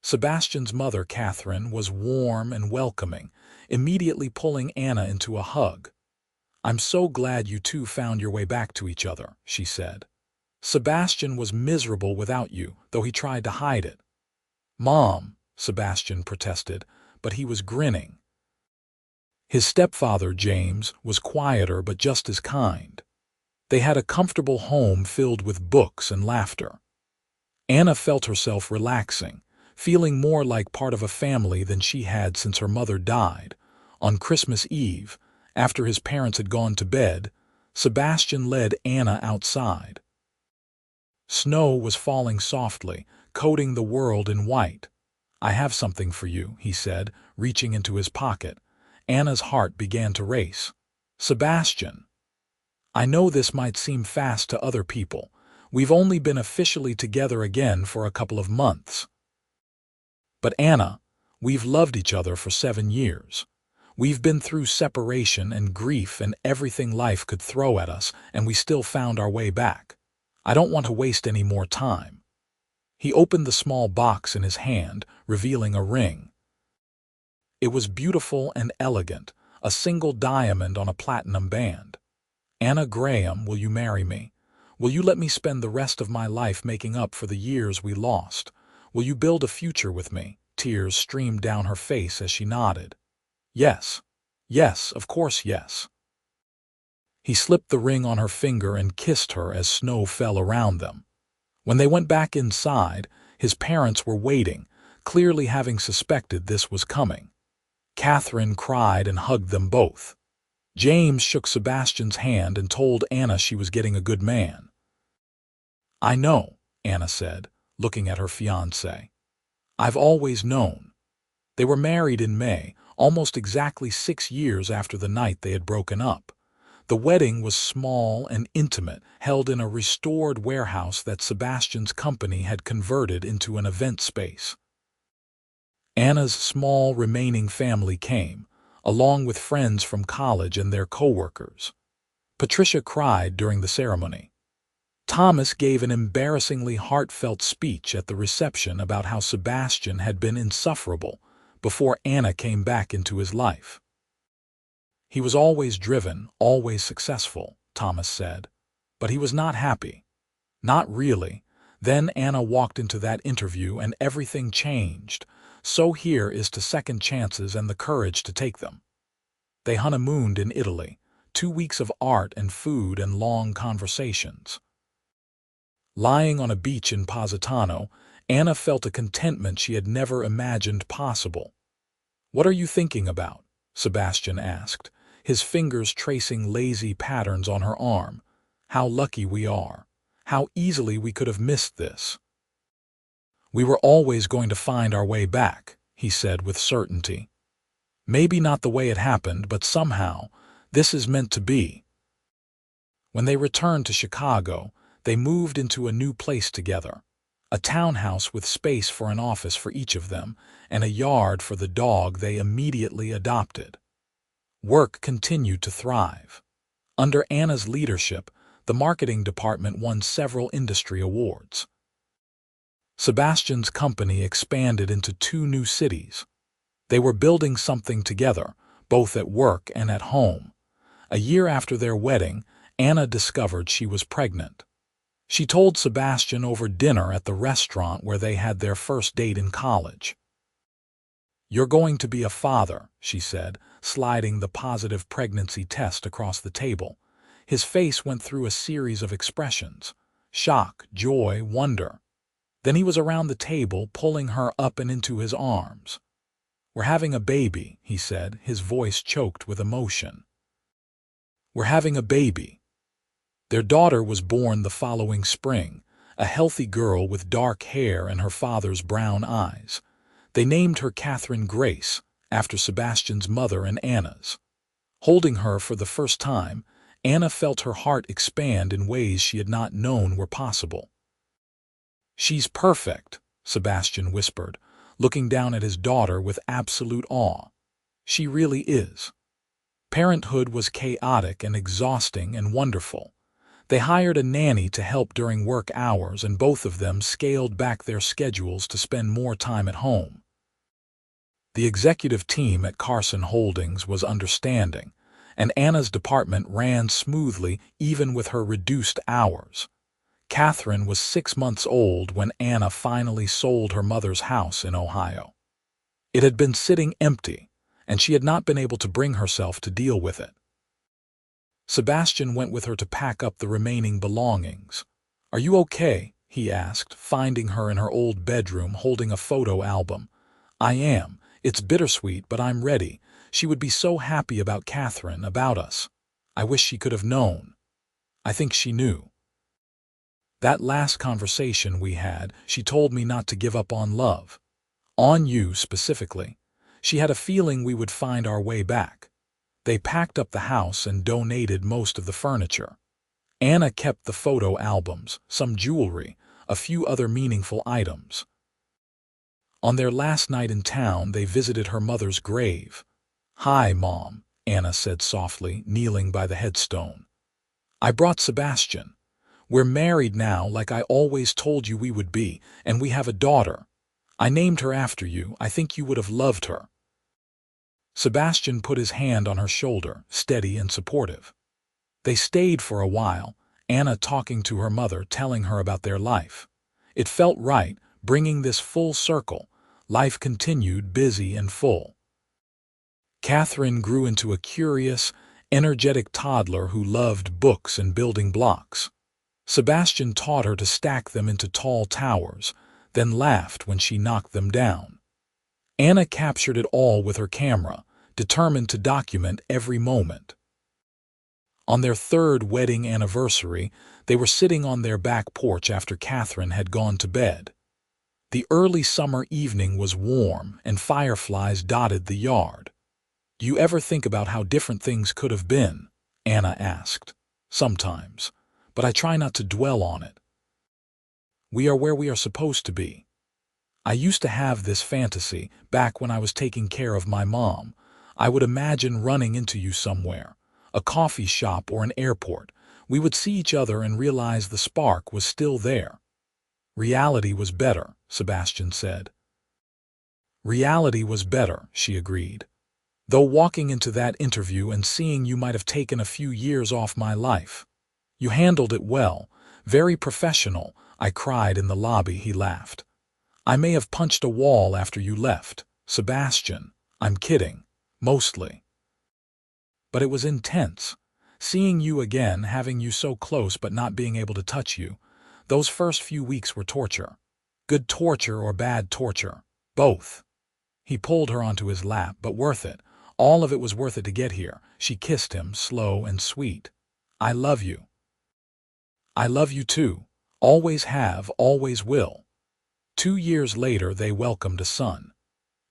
Sebastian's mother, Catherine, was warm and welcoming, immediately pulling Anna into a hug. "I'm so glad you two found your way back to each other," she said. "Sebastian was miserable without you, though he tried to hide it." "Mom," Sebastian protested, but he was grinning. His stepfather, James, was quieter but just as kind. They had a comfortable home filled with books and laughter. Anna felt herself relaxing, feeling more like part of a family than she had since her mother died. On Christmas Eve, after his parents had gone to bed, Sebastian led Anna outside. Snow was falling softly, coating the world in white. "I have something for you," he said, reaching into his pocket. Anna's heart began to race. "Sebastian, I know this might seem fast to other people. We've only been officially together again for a couple of months. But Anna, we've loved each other for 7 years. We've been through separation and grief and everything life could throw at us, and we still found our way back. I don't want to waste any more time." He opened the small box in his hand, revealing a ring. It was beautiful and elegant, a single diamond on a platinum band. "Anna Graham, will you marry me? Will you let me spend the rest of my life making up for the years we lost? Will you build a future with me?" Tears streamed down her face as she nodded. "Yes. Yes, of course yes." He slipped the ring on her finger and kissed her as snow fell around them. When they went back inside, his parents were waiting, clearly having suspected this was coming. Catherine cried and hugged them both. James shook Sebastian's hand and told Anna she was getting a good man. "I know," Anna said, looking at her fiancé. "I've always known." They were married in May, almost exactly 6 years after the night they had broken up. The wedding was small and intimate, held in a restored warehouse that Sebastian's company had converted into an event space. Anna's small remaining family came, along with friends from college and their co-workers. Patricia cried during the ceremony. Thomas gave an embarrassingly heartfelt speech at the reception about how Sebastian had been insufferable before Anna came back into his life. "He was always driven, always successful," Thomas said. "But he was not happy. Not really. Then Anna walked into that interview and everything changed. So here is to second chances and the courage to take them." They honeymooned in Italy, 2 weeks of art and food and long conversations. Lying on a beach in Positano, Anna felt a contentment she had never imagined possible. "What are you thinking about?" Sebastian asked, his fingers tracing lazy patterns on her arm. "How lucky we are. How easily we could have missed this." "We were always going to find our way back," he said with certainty. "Maybe not the way it happened, but somehow, this is meant to be." When they returned to Chicago, they moved into a new place together, a townhouse with space for an office for each of them and a yard for the dog they immediately adopted. Work continued to thrive. Under Anna's leadership, the marketing department won several industry awards. Sebastian's company expanded into 2 new cities. They were building something together, both at work and at home. A year after their wedding, Anna discovered she was pregnant. She told Sebastian over dinner at the restaurant where they had their first date in college. "You're going to be a father," she said, sliding the positive pregnancy test across the table. His face went through a series of expressions: shock, joy, wonder. Then he was around the table, pulling her up and into his arms. "We're having a baby," he said, his voice choked with emotion. "We're having a baby." Their daughter was born the following spring, a healthy girl with dark hair and her father's brown eyes. They named her Catherine Grace, after Sebastian's mother and Anna's. Holding her for the first time, Anna felt her heart expand in ways she had not known were possible. "She's perfect," Sebastian whispered, looking down at his daughter with absolute awe. "She really is." Parenthood was chaotic and exhausting and wonderful. They hired a nanny to help during work hours, and both of them scaled back their schedules to spend more time at home. The executive team at Carson Holdings was understanding, and Anna's department ran smoothly even with her reduced hours. Catherine was 6 months old when Anna finally sold her mother's house in Ohio. It had been sitting empty, and she had not been able to bring herself to deal with it. Sebastian went with her to pack up the remaining belongings. "Are you okay?" he asked, finding her in her old bedroom holding a photo album. "I am. It's bittersweet, but I'm ready. She would be so happy about Catherine, about us. I wish she could have known. I think she knew. That last conversation we had, she told me not to give up on love. On you specifically. She had a feeling we would find our way back." They packed up the house and donated most of the furniture. Anna kept the photo albums, some jewelry, a few other meaningful items. On their last night in town, they visited her mother's grave. "Hi, Mom," Anna said softly, kneeling by the headstone. "I brought Sebastian. We're married now, like I always told you we would be, and we have a daughter. I named her after you. I think you would have loved her." Sebastian put his hand on her shoulder, steady and supportive. They stayed for a while, Anna talking to her mother, telling her about their life. It felt right, bringing this full circle. Life continued, busy and full. Catherine grew into a curious, energetic toddler who loved books and building blocks. Sebastian taught her to stack them into tall towers, then laughed when she knocked them down. Anna captured it all with her camera, determined to document every moment. On their 3rd wedding anniversary, they were sitting on their back porch after Catherine had gone to bed. The early summer evening was warm, and fireflies dotted the yard. "Do you ever think about how different things could have been?" Anna asked. "Sometimes, but I try not to dwell on it. We are where we are supposed to be. I used to have this fantasy, back when I was taking care of my mom. I would imagine running into you somewhere, a coffee shop or an airport. We would see each other and realize the spark was still there." "Reality was better," Sebastian said. "Reality was better," she agreed. "Though walking into that interview and seeing you might have taken a few years off my life. You handled it well, very professional." "I cried in the lobby," he laughed. "I may have punched a wall after you left." "Sebastian, I'm kidding. Mostly. But it was intense. Seeing you again, having you so close but not being able to touch you. Those first few weeks were torture. Good torture or bad torture. Both." He pulled her onto his lap, "But worth it. All of it was worth it to get here." She kissed him, slow and sweet. "I love you." "I love you too. Always have, always will." 2 years later, they welcomed a son.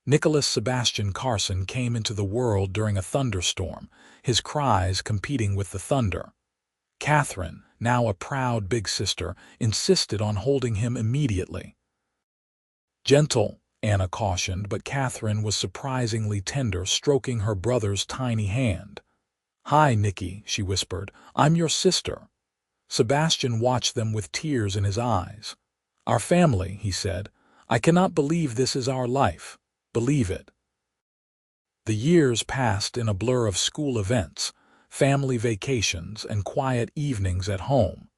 Nicholas Sebastian Carson came into the world during a thunderstorm, his cries competing with the thunder. Catherine, now a proud big sister, insisted on holding him immediately. "Gentle," Anna cautioned, but Catherine was surprisingly tender, stroking her brother's tiny hand. "Hi, Nikki," she whispered. "I'm your sister." Sebastian watched them with tears in his eyes. "Our family," he said. "I cannot believe this is our life. Believe it." The years passed in a blur of school events, family vacations, and quiet evenings at home.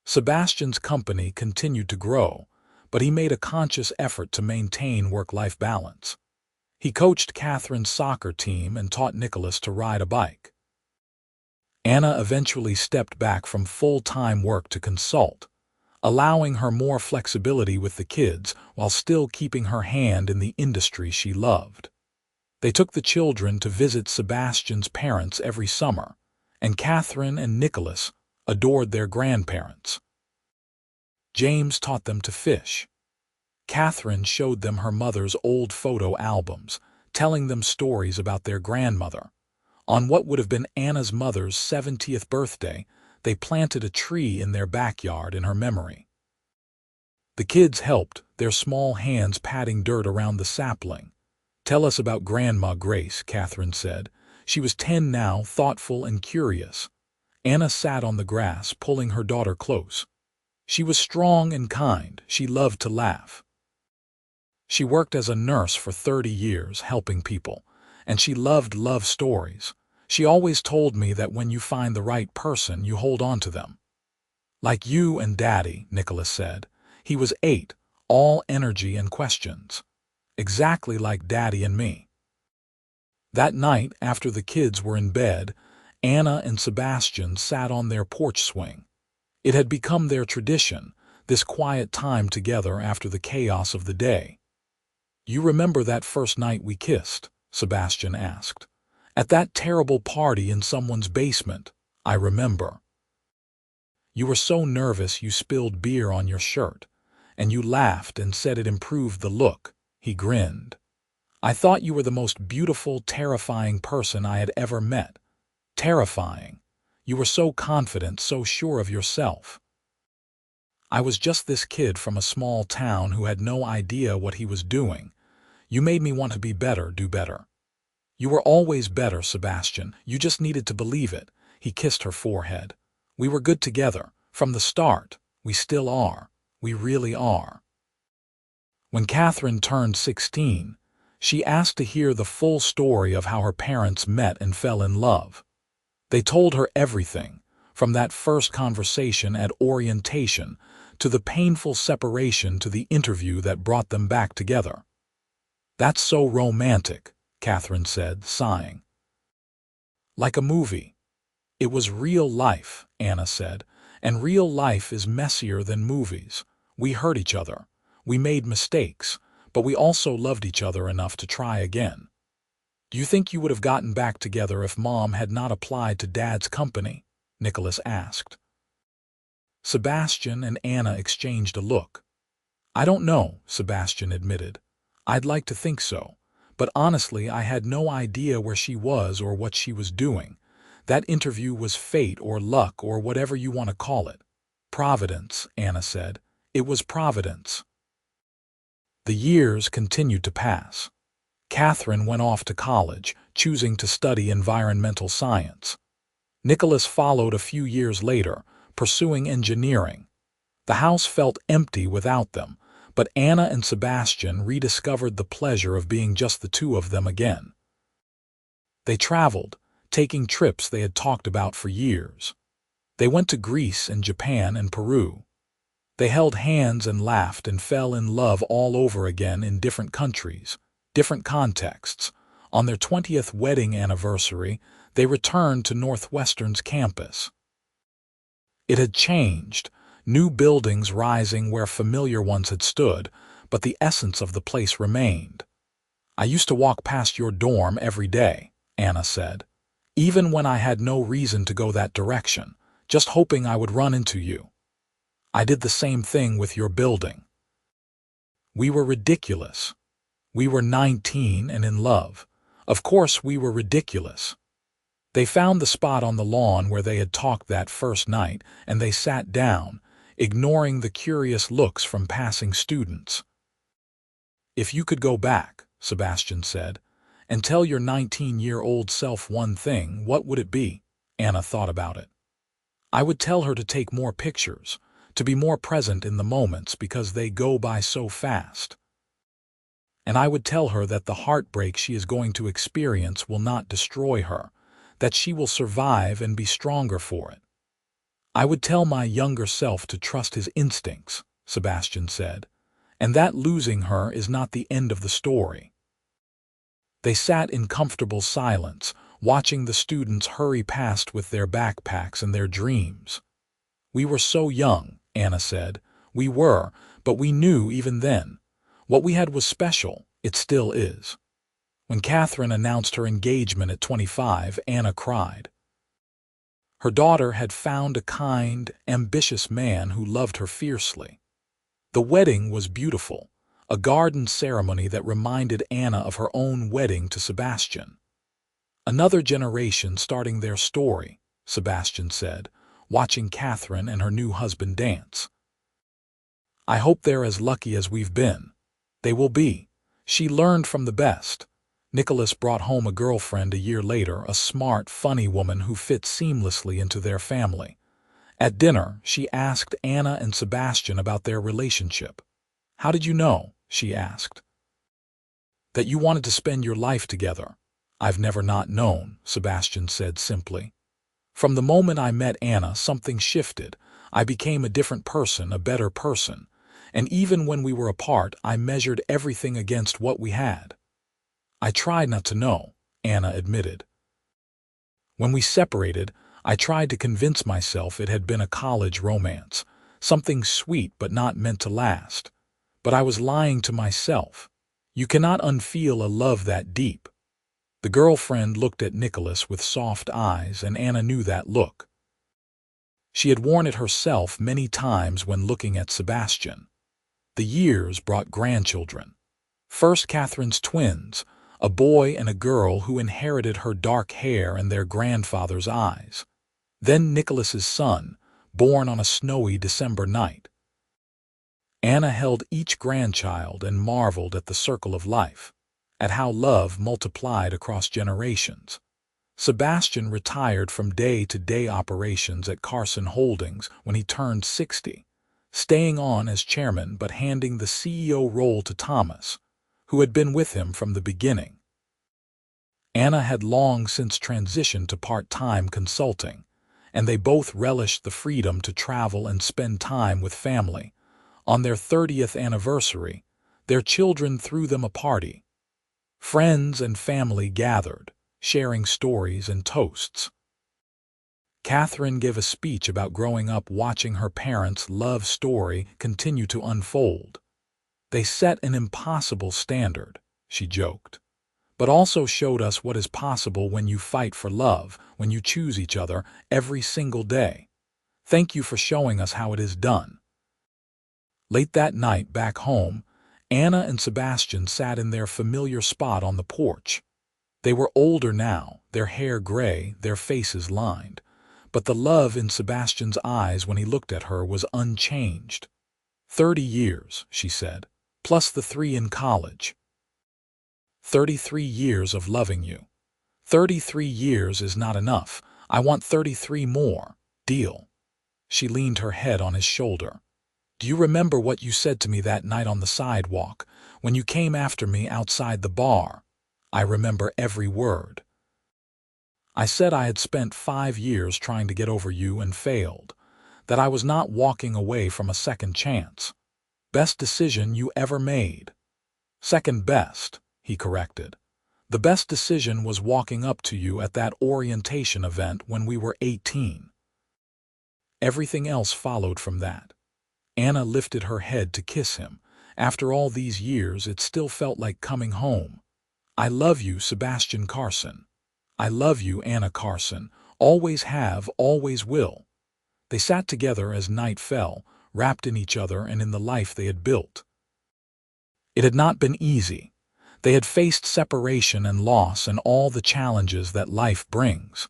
Sebastian's company continued to grow, but he made a conscious effort to maintain work-life balance. He coached Catherine's soccer team and taught Nicholas to ride a bike. Anna eventually stepped back from full-time work to consult, allowing her more flexibility with the kids while still keeping her hand in the industry she loved. They took the children to visit Sebastian's parents every summer, and Catherine and Nicholas adored their grandparents. James taught them to fish. Catherine showed them her mother's old photo albums, telling them stories about their grandmother. On what would have been Anna's mother's 70th birthday, they planted a tree in their backyard in her memory. The kids helped, their small hands patting dirt around the sapling. "Tell us about Grandma Grace," Catherine said. She was 10 now, thoughtful and curious. Anna sat on the grass, pulling her daughter close. She was strong and kind. She loved to laugh. She worked as a nurse for 30 years, helping people, and she loved love stories. She always told me that when you find the right person, you hold on to them. "Like you and Daddy," Nicholas said. He was 8, all energy and questions. Exactly like Daddy and me. That night, after the kids were in bed, Anna and Sebastian sat on their porch swing. It had become their tradition, this quiet time together after the chaos of the day. "You remember that first night we kissed?" Sebastian asked. "At that terrible party in someone's basement." "I remember. You were so nervous you spilled beer on your shirt, and you laughed and said it improved the look." He grinned. "I thought you were the most beautiful, terrifying person I had ever met." "Terrifying. You were so confident, so sure of yourself." "I was just this kid from a small town who had no idea what he was doing. You made me want to be better, do better." "You were always better, Sebastian. You just needed to believe it." He kissed her forehead. "We were good together. From the start. We still are. We really are." When Catherine turned 16, she asked to hear the full story of how her parents met and fell in love. They told her everything, from that first conversation at orientation to the painful separation to the interview that brought them back together. "That's so romantic," Catherine said, sighing. "Like a movie." "It was real life," Anna said, "and real life is messier than movies. We hurt each other. We made mistakes, but we also loved each other enough to try again." "Do you think you would have gotten back together if Mom had not applied to Dad's company?" Nicholas asked. Sebastian and Anna exchanged a look. "I don't know," Sebastian admitted. "I'd like to think so. But honestly, I had no idea where she was or what she was doing. That interview was fate or luck or whatever you want to call it." "Providence," Anna said. "It was Providence." The years continued to pass. Catherine went off to college, choosing to study environmental science. Nicholas followed a few years later, pursuing engineering. The house felt empty without them, but Anna and Sebastian rediscovered the pleasure of being just the two of them again. They traveled, taking trips they had talked about for years. They went to Greece and Japan and Peru. They held hands and laughed and fell in love all over again in different countries, different contexts. On their 20th wedding anniversary, they returned to Northwestern's campus. It had changed, new buildings rising where familiar ones had stood, but the essence of the place remained. "I used to walk past your dorm every day," Anna said, "even when I had no reason to go that direction, just hoping I would run into you. I did the same thing with your building." We were ridiculous. We were 19 and in love. Of course we were ridiculous. They found the spot on the lawn where they had talked that first night, and they sat down, ignoring the curious looks from passing students. "If you could go back," Sebastian said, And tell your 19-year-old self one thing, what would it be? Anna thought about it. I would tell her to take more pictures, to be more present in the moments because they go by so fast. And I would tell her that the heartbreak she is going to experience will not destroy her, that she will survive and be stronger for it. I would tell my younger self to trust his instincts, Sebastian said, and that losing her is not the end of the story. They sat in comfortable silence, watching the students hurry past with their backpacks and their dreams. We were so young, Anna said. We were, but we knew even then. What we had was special. It still is. When Catherine announced her engagement at 25, Anna cried. Her daughter had found a kind, ambitious man who loved her fiercely. The wedding was beautiful, a garden ceremony that reminded Anna of her own wedding to Sebastian. Another generation starting their story, Sebastian said, watching Catherine and her new husband dance. I hope they're as lucky as we've been. They will be. She learned from the best. Nicholas brought home a girlfriend a year later, a smart, funny woman who fit seamlessly into their family. At dinner, she asked Anna and Sebastian about their relationship. How did you know? She asked. That you wanted to spend your life together. I've never not known, Sebastian said simply. From the moment I met Anna, something shifted. I became a different person, a better person. And even when we were apart, I measured everything against what we had. I tried not to know, Anna admitted. When we separated, I tried to convince myself it had been a college romance, something sweet but not meant to last. But I was lying to myself. You cannot unfeel a love that deep. The girlfriend looked at Nicholas with soft eyes, and Anna knew that look. She had worn it herself many times when looking at Sebastian. The years brought grandchildren. First Catherine's twins, a boy and a girl who inherited her dark hair and their grandfather's eyes. Then Nicholas's son, born on a snowy December night. Anna held each grandchild and marveled at the circle of life, at how love multiplied across generations. Sebastian retired from day-to-day operations at Carson Holdings when he turned 60, staying on as chairman but handing the CEO role to Thomas, who had been with him from the beginning. Anna had long since transitioned to part-time consulting, and they both relished the freedom to travel and spend time with family. On their 30th anniversary, their children threw them a party. Friends and family gathered, sharing stories and toasts. Catherine gave a speech about growing up watching her parents' love story continue to unfold. They set an impossible standard, she joked, but also showed us what is possible when you fight for love, when you choose each other every single day. Thank you for showing us how it is done. Late that night, back home, Anna and Sebastian sat in their familiar spot on the porch. They were older now, their hair gray, their faces lined. But the love in Sebastian's eyes when he looked at her was unchanged. 30 years, she said, plus the 3 in college. 33 years of loving you. 33 years is not enough. I want 33 more. Deal. She leaned her head on his shoulder. Do you remember what you said to me that night on the sidewalk, when you came after me outside the bar? I remember every word. I said I had spent 5 years trying to get over you and failed, that I was not walking away from a second chance. Best decision you ever made. Second best, he corrected. The best decision was walking up to you at that orientation event when we were 18. Everything else followed from that. Anna lifted her head to kiss him. After all these years, it still felt like coming home. I love you, Sebastian Carson. I love you, Anna Carson. Always have, always will. They sat together as night fell, wrapped in each other and in the life they had built. It had not been easy. They had faced separation and loss and all the challenges that life brings.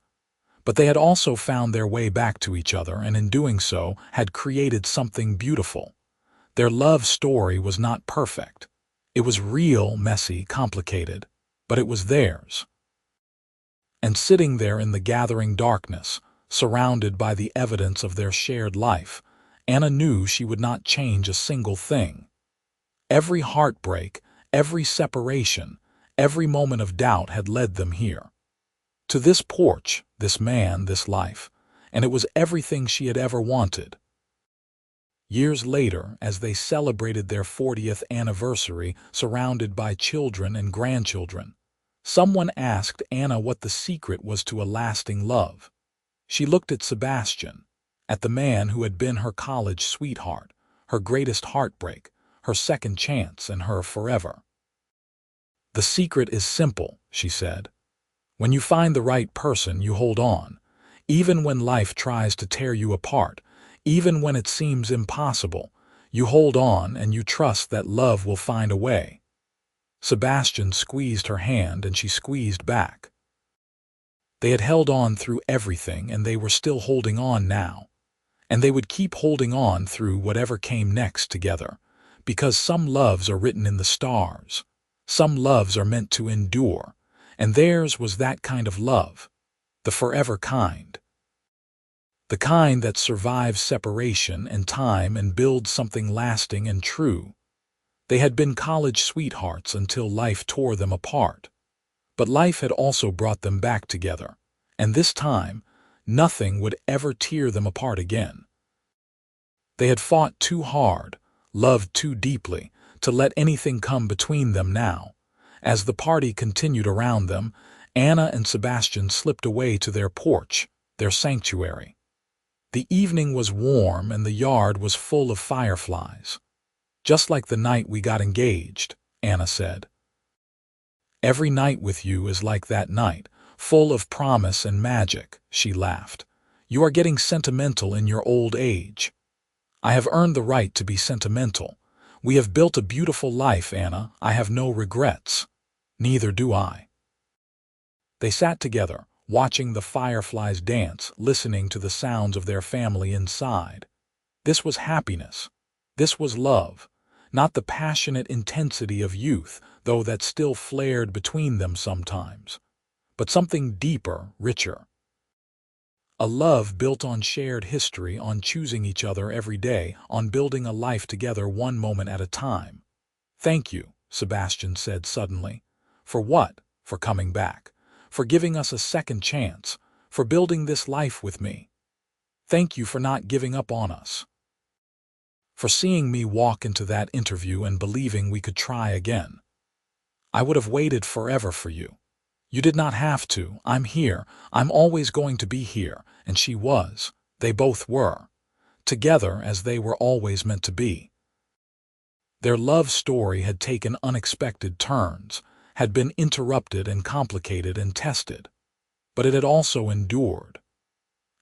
But they had also found their way back to each other, and in doing so had created something beautiful. Their love story was not perfect. It was real, messy, complicated. but it was theirs. And sitting there in the gathering darkness, surrounded by the evidence of their shared life, Anna knew she would not change a single thing. Every heartbreak, every separation, every moment of doubt had led them here. To this porch, this man, this life, and it was everything she had ever wanted. Years later, as they celebrated their 40th anniversary, surrounded by children and grandchildren, someone asked Anna what the secret was to a lasting love. She looked at Sebastian, at the man who had been her college sweetheart, her greatest heartbreak, her second chance, and her forever. "The secret is simple," she said. "When you find the right person, you hold on, even when life tries to tear you apart, even when it seems impossible. You hold on and you trust that love will find a way." Sebastian squeezed her hand and she squeezed back. They had held on through everything and they were still holding on now. And they would keep holding on through whatever came next together, because some loves are written in the stars. Some loves are meant to endure, and theirs was that kind of love, the forever kind. The kind that survives separation and time and builds something lasting and true. They had been college sweethearts until life tore them apart. But life had also brought them back together, and this time, nothing would ever tear them apart again. They had fought too hard, loved too deeply, to let anything come between them now. As the party continued around them, Anna and Sebastian slipped away to their porch, their sanctuary. The evening was warm and the yard was full of fireflies. "Just like the night we got engaged," Anna said. "Every night with you is like that night, full of promise and magic," she laughed. "You are getting sentimental in your old age." "I have earned the right to be sentimental. We have built a beautiful life, Anna. I have no regrets." "Neither do I." They sat together, watching the fireflies dance, listening to the sounds of their family inside. This was happiness. This was love. Not the passionate intensity of youth, though that still flared between them sometimes, but something deeper, richer. A love built on shared history, on choosing each other every day, on building a life together one moment at a time. "Thank you," Sebastian said suddenly. "For what? For coming back. For giving us a second chance. For building this life with me. Thank you for not giving up on us. For seeing me walk into that interview and believing we could try again. I would have waited forever for you. You did not have to. I'm here. I'm always going to be here." And she was. They both were. Together as they were always meant to be. Their love story had taken unexpected turns, had been interrupted and complicated and tested. But it had also endured.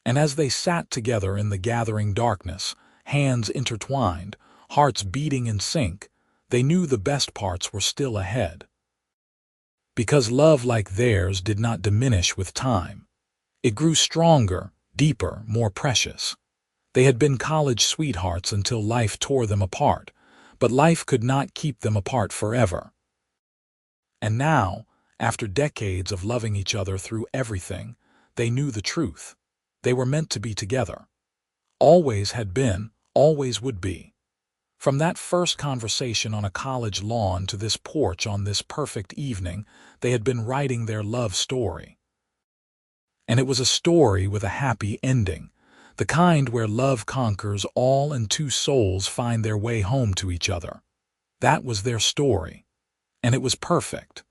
And as they sat together in the gathering darkness, hands intertwined, hearts beating in sync, they knew the best parts were still ahead. Because love like theirs did not diminish with time. It grew stronger, deeper, more precious. They had been college sweethearts until life tore them apart, but life could not keep them apart forever. And now, after decades of loving each other through everything, they knew the truth. They were meant to be together. Always had been, always would be. From that first conversation on a college lawn to this porch on this perfect evening, they had been writing their love story. And it was a story with a happy ending, the kind where love conquers all and two souls find their way home to each other. That was their story. And it was perfect.